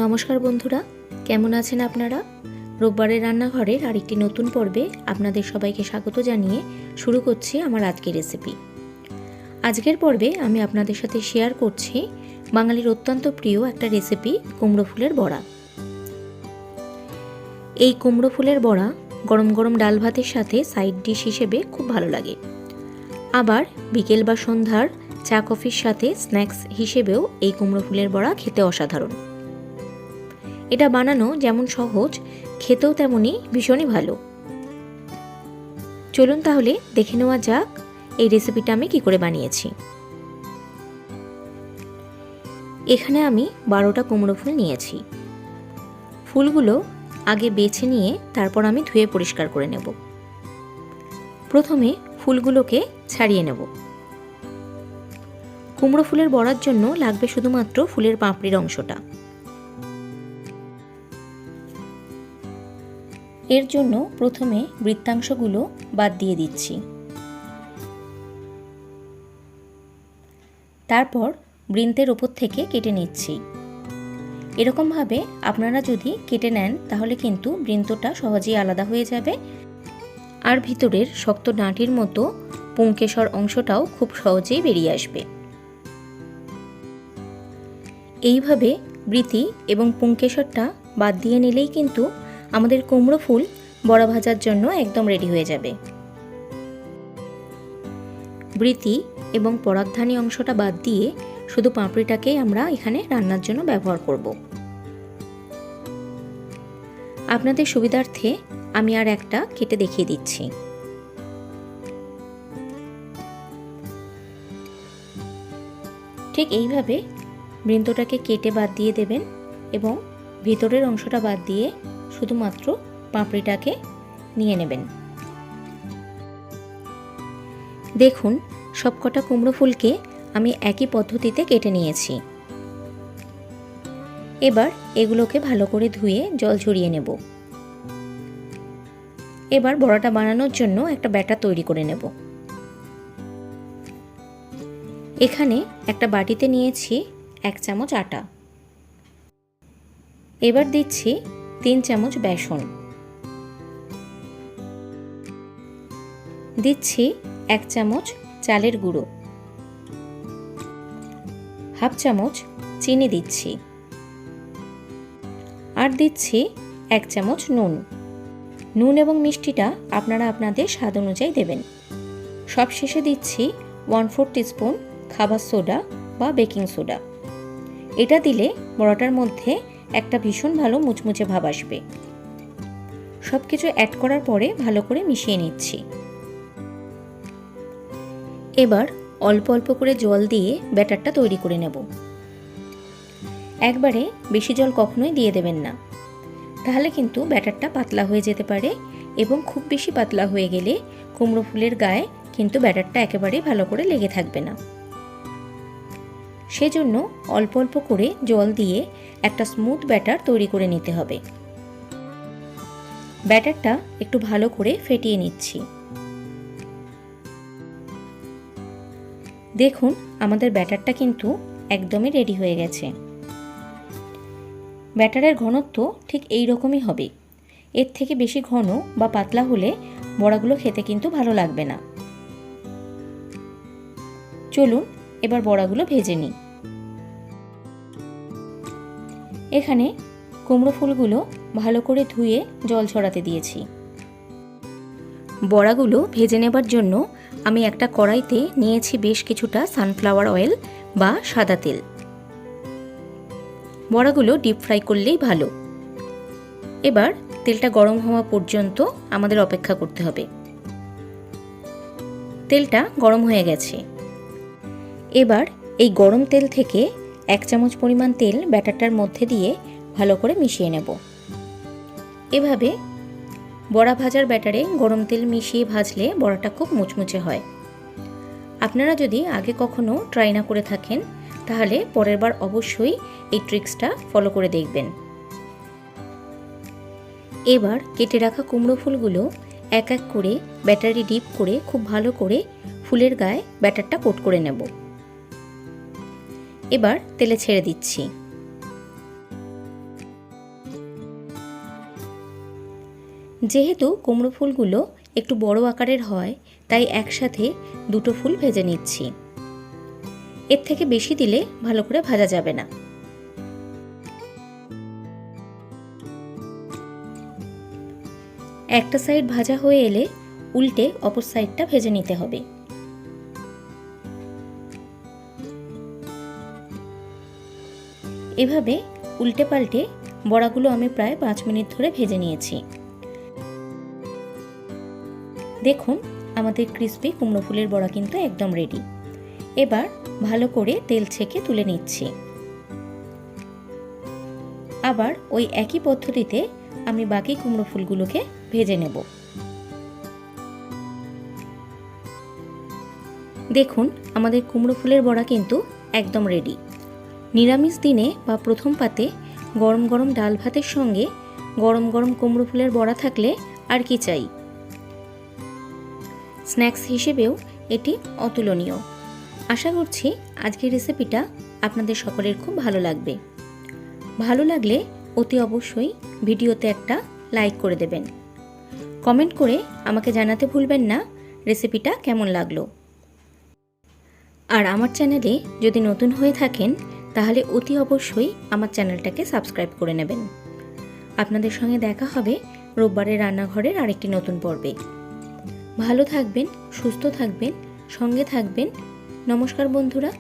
নমস্কার বন্ধুরা, কেমন আছেন আপনারা? রোববারের রান্নাঘরের আরেকটি নতুন পর্বে আপনাদের সবাইকে স্বাগত জানিয়ে শুরু করছি আমার আজকের রেসিপি। আজকের পর্বে আমি আপনাদের সাথে শেয়ার করছি বাঙালির অত্যন্ত প্রিয় একটা রেসিপি, কুমড়ো ফুলের বড়া। এই কুমড়ো ফুলের বড়া গরম গরম ডাল ভাতের সাথে সাইড ডিশ হিসেবে খুব ভালো লাগে। আবার বিকেল বা সন্ধ্যার চা কফির সাথে স্ন্যাক্স হিসেবেও এই কুমড়ো ফুলের বড়া খেতে অসাধারণ। এটা বানানো যেমন সহজ, খেতেও তেমনই ভীষণই ভালো। চলুন তাহলে দেখে নেওয়া যাক এই রেসিপিটা আমি কি করে বানিয়েছি। এখানে আমি 12টা কুমড়ো ফুল নিয়েছি। ফুলগুলো আগে বেছে নিয়ে তারপর আমি ধুয়ে পরিষ্কার করে নেব। প্রথমে ফুলগুলোকে ছাড়িয়ে নেব। কুমড়ো ফুলের বড়ার জন্য লাগবে শুধুমাত্র ফুলের পাপড়ির অংশটা। এর জন্য প্রথমে বৃত্তাংশগুলো বাদ দিয়ে দিচ্ছি। তারপর বৃন্তের ওপর থেকে কেটে নিচ্ছি। এরকমভাবে আপনারা যদি কেটে নেন তাহলে কিন্তু বৃন্তটা সহজেই আলাদা হয়ে যাবে, আর ভিতরের শক্ত ডাঁটির মতো পুংকেশর অংশটাও খুব সহজেই বেরিয়ে আসবে। এইভাবে বৃতি এবং পুংকেশরটা বাদ দিয়ে নিলেই কিন্তু আমাদের কুমড়ো ফুল বড়া ভাজার জন্য একদম রেডি হয়ে যাবে। বৃতি এবং পরাগধানী অংশটা বাদ দিয়ে শুধু পাপড়িটাকেই আমরা এখানে রান্নার জন্য ব্যবহার করব। আপনাদের সুবিধার্থে আমি আর একটা কেটে দেখিয়ে দিচ্ছি। ঠিক এইভাবে বৃন্তটাকে কেটে বাদ দিয়ে দেবেন এবং ভিতরের অংশটা বাদ দিয়ে শুধুমাত্র পাপড়িটাকে নিয়ে নেবেন। দেখুন, সবকটা কুমড়ো ফুলকে আমি একই পদ্ধতিতে কেটে নিয়েছি। এবার এগুলোকে ভালো করে ধুয়ে জল ঝরিয়ে নেব। এবার বড়াটা বানানোর জন্য একটা ব্যাটার তৈরি করে নেব। এখানে একটা বাটিতে নিয়েছি 1 চামচ আটা। এবার দিচ্ছি 3 চামচ বেসন। দিচ্ছি 1 চামচ চালের গুঁড়ো। হাফ চামচ চিনি দিচ্ছি। আর দিচ্ছি 1 চামচ নুন। নুন এবং মিষ্টিটা আপনারা আপনাদের স্বাদ অনুযায়ী দেবেন। সবশেষে দিচ্ছি 1/4 টিস্পুন খাবার সোডা বা বেকিং সোডা। এটা দিলে বড়াটার মধ্যে একটা ভীষণ ভালো মুচমুচে ভাব আসবে। সব কিছু অ্যাড করার পরে ভালো করে মিশিয়ে নিচ্ছি। এবার অল্প অল্প করে জল দিয়ে ব্যাটারটা তৈরি করে নেব। একবারে বেশি জল কখনোই দিয়ে দেবেন না, তাহলে কিন্তু ব্যাটারটা পাতলা হয়ে যেতে পারে এবং খুব বেশি পাতলা হয়ে গেলে কুমড়ো ফুলের গায়ে কিন্তু ব্যাটারটা একেবারে ভালো করে লেগে থাকবে না। সেজন্য অল্প অল্প করে জল দিয়ে একটা স্মুথ ব্যাটার তৈরি করে নিতে হবে। ব্যাটারটা একটু ভালো করে ফেটিয়ে নিচ্ছি। দেখুন, আমাদের ব্যাটারটা কিন্তু একদমই রেডি হয়ে গেছে। ব্যাটারের ঘনত্ব ঠিক এই রকমই হবে। এর থেকে বেশি ঘন বা পাতলা হলে বড়াগুলো খেতে কিন্তু ভালো লাগবে না। চলুন এবার বড়াগুলো ভেজে নিই। এখানে কুমড়ো ফুলগুলো ভালো করে ধুয়ে জল ঝরাতে দিয়েছি। বড়াগুলো ভেজে নেবার জন্য আমি একটা কড়াইতে নিয়েছি বেশ কিছুটা সানফ্লাওয়ার অয়েল বা সাদা তেল। বড়াগুলো ডিপ ফ্রাই করলেই ভালো। এবার তেলটা গরম হওয়া পর্যন্ত আমাদের অপেক্ষা করতে হবে। তেলটা গরম হয়ে গেছে। এবার এই গরম তেল থেকে 1 চামচ পরিমাণ তেল ব্যাটারটার মধ্যে দিয়ে ভালো করে মিশিয়ে নেব। এভাবে বড়া ভাজার ব্যাটারে গরম তেল মিশিয়ে ভাজলে বড়াটা খুব মুচমুচে হয়। আপনারা যদি আগে কখনো ট্রাই না করে থাকেন তাহলে পরের বার অবশ্যই এই ট্রিক্সটা ফলো করে দেখবেন। এবার কেটে রাখা কুমড়ো ফুলগুলো এক এক করে ব্যাটারে ডিপ করে খুব ভালো করে ফুলের গায়ে ব্যাটারটা কোট করে নেব। এবার তেলে ছেড়ে দিচ্ছি। যেহেতু কুমড়ো ফুলগুলো একটু বড় আকারের হয়, তাই একসাথে দুটো ফুল ভেজে নিচ্ছি। এর থেকে বেশি দিলে ভালো করে ভাজা যাবে না। একটা সাইড ভাজা হয়ে এলে উল্টে অপর সাইডটা ভেজে নিতে হবে। এভাবে উল্টে পাল্টে বড়াগুলো আমি প্রায় 5 মিনিট ধরে ভেজে নিয়েছি। দেখুন, আমাদের ক্রিস্পি কুমড়ো ফুলের বড়া কিন্তু একদম রেডি। এবার ভালো করে তেল ছেঁকে তুলে নিচ্ছি। আবার ওই একই পদ্ধতিতে আমি বাকি কুমড়ো ফুলগুলোকে ভেজে নেব। দেখুন, আমাদের কুমড়ো ফুলের বড়া কিন্তু একদম রেডি। নিরামিষ দিনে বা প্রথম পাতে গরম গরম ডাল ভাতের সঙ্গে গরম গরম কুমড়ো ফুলের বড়া থাকলে আর কি চাই। স্ন্যাক্স হিসেবেও এটি অতুলনীয়। আশা করছি আজকের রেসিপিটা আপনাদের সকলের খুব ভালো লাগবে। ভালো লাগলে অতি অবশ্যই ভিডিওতে একটা লাইক করে দেবেন। কমেন্ট করে আমাকে জানাতে ভুলবেন না রেসিপিটা কেমন লাগলো। আর আমার চ্যানেলে যদি নতুন হয়ে থাকেন তাহলে অতি অবশ্যই আমার চ্যানেলটাকে সাবস্ক্রাইব করে নেবেন। আপনাদের সঙ্গে দেখা হবে রোববারের রান্নাঘরের আরেকটি নতুন পর্বে। ভালো থাকবেন, সুস্থ থাকবেন, সঙ্গে থাকবেন। নমস্কার বন্ধুরা।